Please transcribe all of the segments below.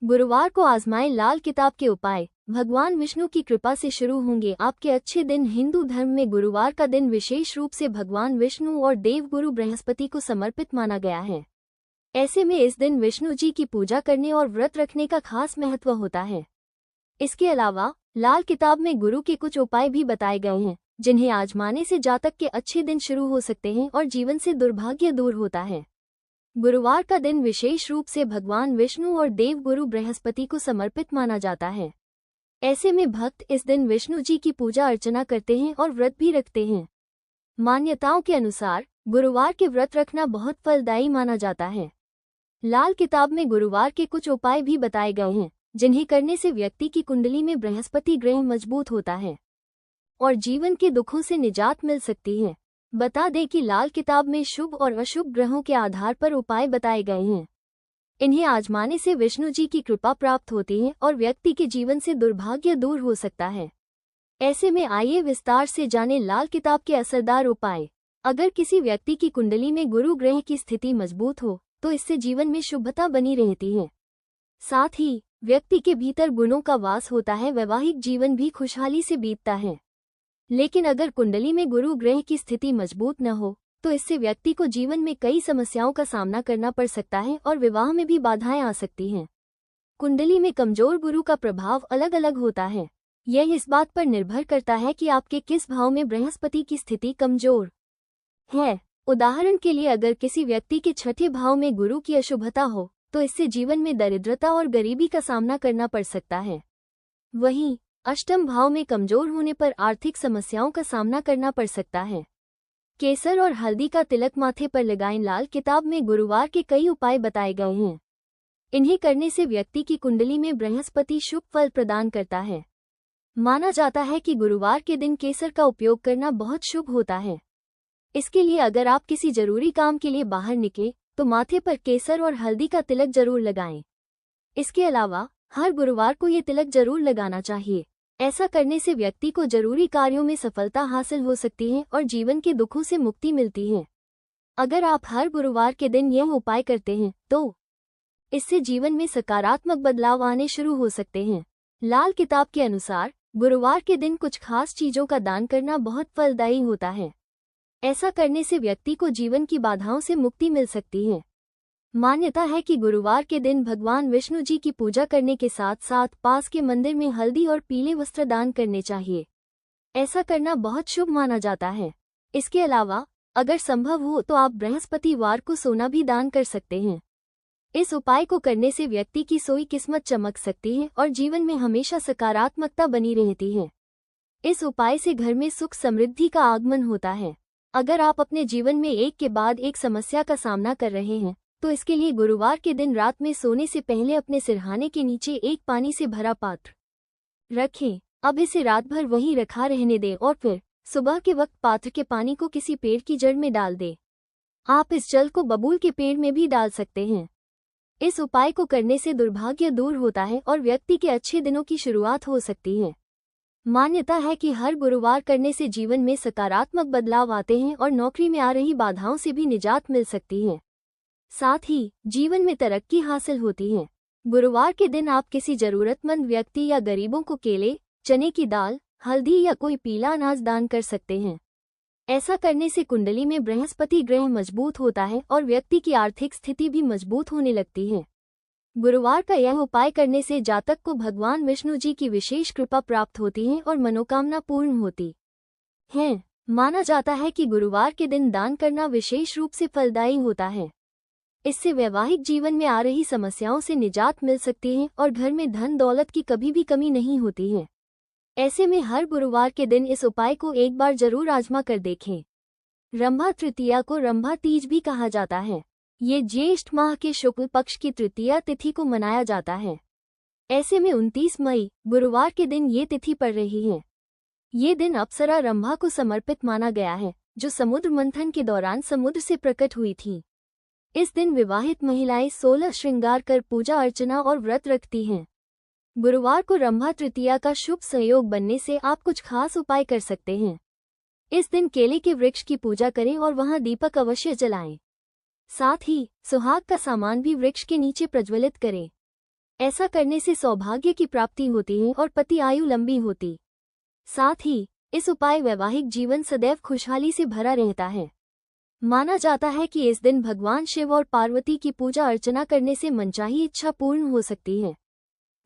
गुरुवार को आजमाएं लाल किताब के उपाय। भगवान विष्णु की कृपा से शुरू होंगे आपके अच्छे दिन। हिंदू धर्म में गुरुवार का दिन विशेष रूप से भगवान विष्णु और देवगुरु बृहस्पति को समर्पित माना गया है। ऐसे में इस दिन विष्णु जी की पूजा करने और व्रत रखने का खास महत्व होता है। इसके अलावा लाल किताब में गुरु के कुछ उपाय भी बताए गए हैं, जिन्हें आजमाने से जातक के अच्छे दिन शुरू हो सकते हैं और जीवन से दुर्भाग्य दूर होता है। गुरुवार का दिन विशेष रूप से भगवान विष्णु और देवगुरु बृहस्पति को समर्पित माना जाता है। ऐसे में भक्त इस दिन विष्णु जी की पूजा अर्चना करते हैं और व्रत भी रखते हैं। मान्यताओं के अनुसार गुरुवार के व्रत रखना बहुत फलदायी माना जाता है। लाल किताब में गुरुवार के कुछ उपाय भी बताए गए हैं, जिन्हें करने से व्यक्ति की कुंडली में बृहस्पति ग्रह मजबूत होता है और जीवन के दुखों से निजात मिल सकती है। बता दें कि लाल किताब में शुभ और अशुभ ग्रहों के आधार पर उपाय बताए गए हैं। इन्हें आजमाने से विष्णु जी की कृपा प्राप्त होती है और व्यक्ति के जीवन से दुर्भाग्य दूर हो सकता है। ऐसे में आइए विस्तार से जानें लाल किताब के असरदार उपाय। अगर किसी व्यक्ति की कुंडली में गुरु ग्रह की स्थिति मजबूत हो तो इससे जीवन में शुभता बनी रहती है। साथ ही व्यक्ति के भीतर गुणों का वास होता है, वैवाहिक जीवन भी खुशहाली से बीतता है। लेकिन अगर कुंडली में गुरु ग्रह की स्थिति मजबूत न हो तो इससे व्यक्ति को जीवन में कई समस्याओं का सामना करना पड़ सकता है और विवाह में भी बाधाएं आ सकती हैं। कुंडली में कमजोर गुरु का प्रभाव अलग अलग होता है। यह इस बात पर निर्भर करता है कि आपके किस भाव में बृहस्पति की स्थिति कमजोर है। उदाहरण के लिए, अगर किसी व्यक्ति के छठे भाव में गुरु की अशुभता हो तो इससे जीवन में दरिद्रता और गरीबी का सामना करना पड़ सकता है। वहीं अष्टम भाव में कमजोर होने पर आर्थिक समस्याओं का सामना करना पड़ सकता है। केसर और हल्दी का तिलक माथे पर लगाएं। लाल किताब में गुरुवार के कई उपाय बताए गए हैं। इन्हें करने से व्यक्ति की कुंडली में बृहस्पति शुभ फल प्रदान करता है। माना जाता है कि गुरुवार के दिन केसर का उपयोग करना बहुत शुभ होता है। इसके लिए अगर आप किसी जरूरी काम के लिए बाहर निकले तो माथे पर केसर और हल्दी का तिलक जरूर लगाएं। इसके अलावा हर गुरुवार को ये तिलक जरूर लगाना चाहिए। ऐसा करने से व्यक्ति को जरूरी कार्यों में सफलता हासिल हो सकती है और जीवन के दुखों से मुक्ति मिलती है। अगर आप हर गुरुवार के दिन यह उपाय करते हैं तो इससे जीवन में सकारात्मक बदलाव आने शुरू हो सकते हैं। लाल किताब के अनुसार गुरुवार के दिन कुछ खास चीजों का दान करना बहुत फलदायी होता है। ऐसा करने से व्यक्ति को जीवन की बाधाओं से मुक्ति मिल सकती है। मान्यता है कि गुरुवार के दिन भगवान विष्णु जी की पूजा करने के साथ साथ पास के मंदिर में हल्दी और पीले वस्त्र दान करने चाहिए। ऐसा करना बहुत शुभ माना जाता है। इसके अलावा अगर संभव हो तो आप बृहस्पतिवार को सोना भी दान कर सकते हैं। इस उपाय को करने से व्यक्ति की सोई किस्मत चमक सकती है और जीवन में हमेशा सकारात्मकता बनी रहती है। इस उपाय से घर में सुख समृद्धि का आगमन होता है। अगर आप अपने जीवन में एक के बाद एक समस्या का सामना कर रहे हैं तो इसके लिए गुरुवार के दिन रात में सोने से पहले अपने सिरहाने के नीचे एक पानी से भरा पात्र रखें। अब इसे रात भर वहीं रखा रहने दें और फिर सुबह के वक्त पात्र के पानी को किसी पेड़ की जड़ में डाल दें। आप इस जल को बबूल के पेड़ में भी डाल सकते हैं। इस उपाय को करने से दुर्भाग्य दूर होता है और व्यक्ति के अच्छे दिनों की शुरुआत हो सकती है। मान्यता है कि हर गुरुवार करने से जीवन में सकारात्मक बदलाव आते हैं और नौकरी में आ रही बाधाओं से भी निजात मिल सकती है। साथ ही जीवन में तरक्की हासिल होती है। गुरुवार के दिन आप किसी जरूरतमंद व्यक्ति या गरीबों को केले, चने की दाल, हल्दी या कोई पीला अनाज दान कर सकते हैं। ऐसा करने से कुंडली में बृहस्पति ग्रह मजबूत होता है और व्यक्ति की आर्थिक स्थिति भी मजबूत होने लगती है। गुरुवार का यह उपाय करने से जातक को भगवान विष्णु जी की विशेष कृपा प्राप्त होती है और मनोकामना पूर्ण होती है। माना जाता है कि गुरुवार के दिन दान करना विशेष रूप से फलदायी होता है। इससे वैवाहिक जीवन में आ रही समस्याओं से निजात मिल सकती है और घर में धन दौलत की कभी भी कमी नहीं होती है। ऐसे में हर गुरुवार के दिन इस उपाय को एक बार जरूर आजमा कर देखें। रंभा तृतीया को रंभा तीज भी कहा जाता है। ये ज्येष्ठ माह के शुक्ल पक्ष की तृतीया तिथि को मनाया जाता है। ऐसे में 29 मई गुरुवार के दिन ये तिथि पड़ रही है। ये दिन अप्सरा रंभा को समर्पित माना गया है, जो समुद्र मंथन के दौरान समुद्र से प्रकट हुई थी। इस दिन विवाहित महिलाएं 16 श्रृंगार कर पूजा अर्चना और व्रत रखती हैं। गुरुवार को रंभा तृतीया का शुभ संयोग बनने से आप कुछ खास उपाय कर सकते हैं। इस दिन केले के वृक्ष की पूजा करें और वहां दीपक अवश्य जलाएं। साथ ही सुहाग का सामान भी वृक्ष के नीचे प्रज्वलित करें। ऐसा करने से सौभाग्य की प्राप्ति होती है और पति आयु लंबी होती। साथ ही इस उपाय वैवाहिक जीवन सदैव खुशहाली से भरा रहता है। माना जाता है कि इस दिन भगवान शिव और पार्वती की पूजा अर्चना करने से मनचाही इच्छा पूर्ण हो सकती है।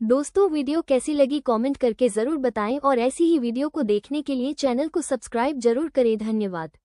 दोस्तों, वीडियो कैसी लगी कमेंट करके जरूर बताएं और ऐसी ही वीडियो को देखने के लिए चैनल को सब्सक्राइब जरूर करें। धन्यवाद।